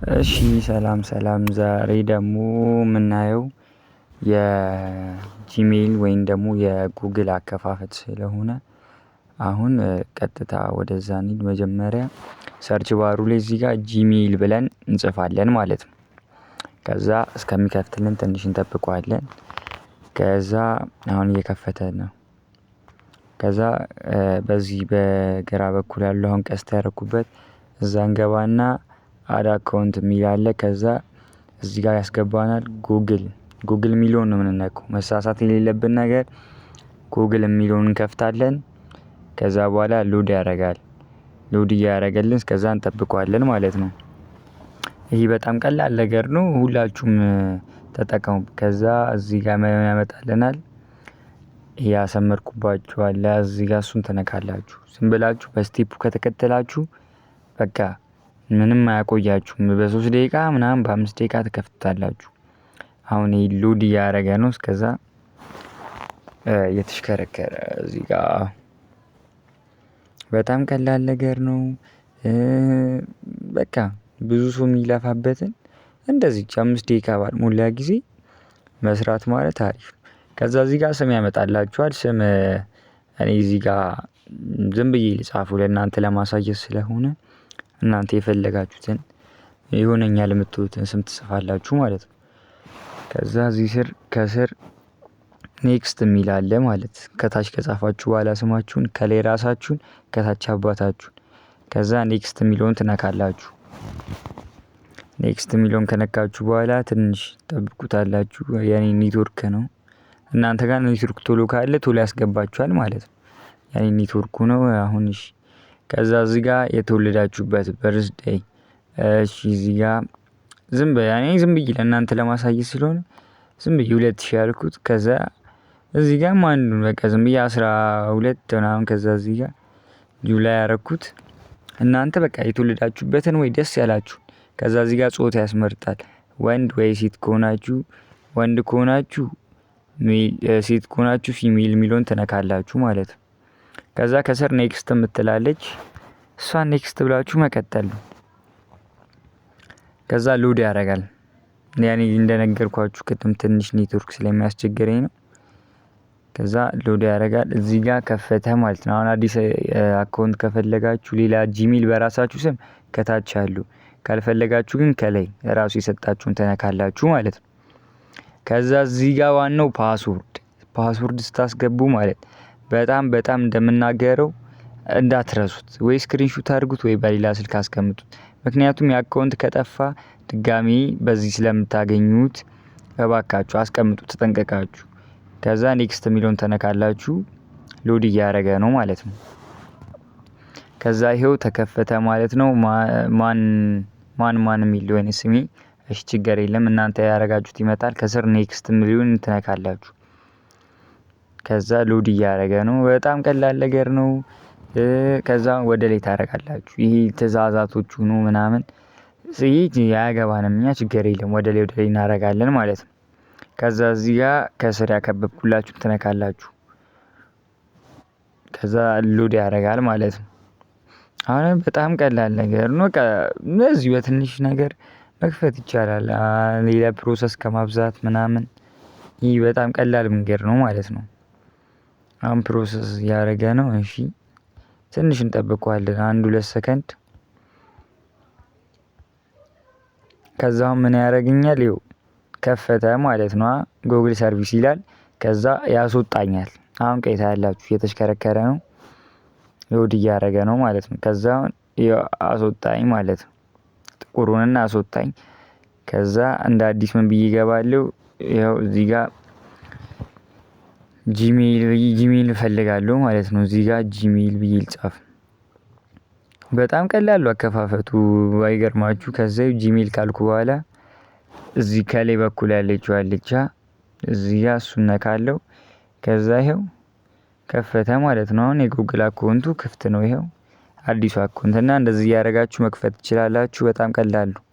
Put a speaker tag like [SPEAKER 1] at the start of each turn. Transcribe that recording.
[SPEAKER 1] እሺ ሰላም ሰላም ዛሬ ደግሞ የምናየው የጂሜል ወይም ደግሞ የጉግል አከፋፈት ስለሆነ አሁን ቀጥታ ወደዛ እንሂድ። መጀመሪያ ሰርች ባሩ ላይ እዚህ ጋር ጂሜል ብለን እንጽፋለን ማለት ነው። ከዛ እስከሚከፍትልን ትንሽ እንጠብቀዋለን። ከዛ አሁን እየከፈተ ነው። ከዛ በዚህ በግራ በኩል ያለው አሁን ቀስት ያደረኩበት እዛ እንገባና አድ አካውንት የሚል አለ። ከዛ እዚህ ጋር ያስገባናል ጉግል የሚለውን ነው የምንነካው። መሳሳት የሌለብን ነገር ጉግል የሚለውን እንከፍታለን። ከዛ በኋላ ሎድ ያደርጋል። ሎድ እያደረገልን እስከዛ እንጠብቀዋለን ማለት ነው። ይሄ በጣም ቀላል ነገር ነው። ሁላችሁም ተጠቀሙ። ከዛ እዚህ ጋር ምን ያመጣልናል? ይሄ ያሰመርኩባችሁ አለ እዚህ ጋር እሱን ትነካላችሁ። ዝም ብላችሁ በስቴፑ ከተከተላችሁ በቃ ምንም አያቆያችሁም። በ3 ደቂቃ ምናምን በ5 ደቂቃ ትከፍቱታላችሁ። አሁን ይሄ ሎድ እያደረገ ነው። እስከዛ የተሽከረከረ እዚህ ጋር በጣም ቀላል ነገር ነው። በቃ ብዙ ሰው የሚለፋበትን እንደዚች 5 ደቂቃ ባልሞላ ጊዜ መስራት ማለት አሪፍ ነው። ከዛ እዚህ ጋር ስም ያመጣላችኋል። ስም እኔ እዚህ ጋር ዝም ብዬ ልጻፈው ለእናንተ ለማሳየት ስለሆነ እናንተ የፈለጋችሁትን ይሆነኛል የምትሉትን ስም ትጽፋላችሁ ማለት ነው። ከዛ እዚህ ስር ከስር ኔክስት የሚል አለ ማለት ከታች ከጻፋችሁ በኋላ ስማችሁን ከላይ ራሳችሁን ከታች አባታችሁን ከዛ ኔክስት የሚለውን ትነካላችሁ። ኔክስት የሚለውን ከነካችሁ በኋላ ትንሽ ትጠብቁታላችሁ። የኔ ኔትወርክ ነው። እናንተ ጋር ኔትወርክ ቶሎ ካለ ቶሎ ያስገባችኋል ማለት ነው። የኔ ኔትወርኩ ነው። አሁን እሺ ከዛ እዚህ ጋር የተወለዳችሁበት በርዝዴይ እሺ እዚህ ጋር ዝም ብዬ ለእናንተ ለማሳየት ስለሆነ ዝም ብዬ 2000 ያልኩት። ከዛ እዚህ ጋር ማንዱን በቃ ዝም ብዬ 12 ምናምን ከዛ እዚህ ጋር ጁላይ ያረኩት። እናንተ በቃ የተወለዳችሁበትን ወይ ደስ ያላችሁን ከዛ እዚህ ጋር ጾታ ያስመርጣል። ወንድ ወይ ሴት ከሆናችሁ ወንድ ከሆናችሁ ሴት ከሆናችሁ ፊሜል የሚለውን ትነካላችሁ ማለት ነው። ከዛ ከስር ኔክስት የምትላለች እሷን ኔክስት ብላችሁ መቀጠል ነው። ከዛ ሎድ ያደርጋል። ያኔ እንደነገርኳችሁ ቅድም ትንሽ ኔትወርክ ስለሚያስቸግረኝ ነው። ከዛ ሎድ ያደርጋል። እዚህ ጋር ከፈተ ማለት ነው። አሁን አዲስ አካውንት ከፈለጋችሁ ሌላ ጂሜል በራሳችሁ ስም ከታች አሉ። ካልፈለጋችሁ ግን ከላይ ራሱ የሰጣችሁን ትነካላችሁ ማለት ነው። ከዛ እዚህ ጋር ዋናው ፓስወርድ ስታስገቡ ማለት በጣም እንደምናገረው እንዳትረሱት። ወይ ስክሪንሹት አድርጉት ወይ በሌላ ስልክ አስቀምጡት። ምክንያቱም የአካውንት ከጠፋ ድጋሚ በዚህ ስለምታገኙት እባካችሁ አስቀምጡት ተጠንቀቃችሁ። ከዛ ኔክስት የሚለውን ተነካላችሁ። ሎድ እያደረገ ነው ማለት ነው። ከዛ ይሄው ተከፈተ ማለት ነው። ማን የሚል ወይኔ ስሜ እሺ ችግር የለም እናንተ ያደረጋችሁት ይመጣል። ከስር ኔክስት የሚለውን ትነካላችሁ። ከዛ ሎድ እያደረገ ነው። በጣም ቀላል ነገር ነው። ከዛ ወደ ላይ ታደርጋላችሁ። ይሄ ትእዛዛቶቹ ነው ምናምን አያገባንም እኛ ችግር የለም ወደ ላይ እናደርጋለን ማለት ነው። ከዛ እዚህ ጋር ከስር ያከበብኩላችሁ ትነካላችሁ። ከዛ ሎድ ያደርጋል ማለት ነው። አሁን በጣም ቀላል ነገር ነው። በቃ እንደዚህ በትንሽ ነገር መክፈት ይቻላል። ሌላ ፕሮሰስ ከማብዛት ምናምን ይህ በጣም ቀላል መንገድ ነው ማለት ነው። አሁን ፕሮሰስ እያደረገ ነው። እሺ ትንሽ እንጠብቀዋለን 1-2 ሰከንድ። ከዛው ምን ያደርግኛል? ይኸው ከፈተ ማለት ነው። ጉግል ሰርቪስ ይላል። ከዛ ያስወጣኛል። አሁን ቀይታ ያላችሁ እየተሽከረከረ ነው። ሎድ እያደረገ ነው ማለት ነው። ከዛ አስወጣኝ ማለት ነው። ጥቁሩንና አስወጣኝ። ከዛ እንደ አዲስ ምን ብዬ እገባለሁ? ይኸው እዚህ ጋር ጂሜል እፈልጋለሁ ማለት ነው። እዚህ ጋር ጂሜል ብዬ ልጻፍ። በጣም ቀላል አከፋፈቱ ባይገርማችሁ። ከዛ ጂሜል ካልኩ በኋላ እዚህ ከላይ በኩል ያለችው አለች እዚህ ጋር እሱን ነካለው። ከዛ ይሄው ከፈተ ማለት ነው። አሁን የጉግል አካውንቱ ክፍት ነው። ይሄው አዲሱ አካውንት እና እንደዚህ እያደረጋችሁ መክፈት ትችላላችሁ። በጣም ቀላል ነው።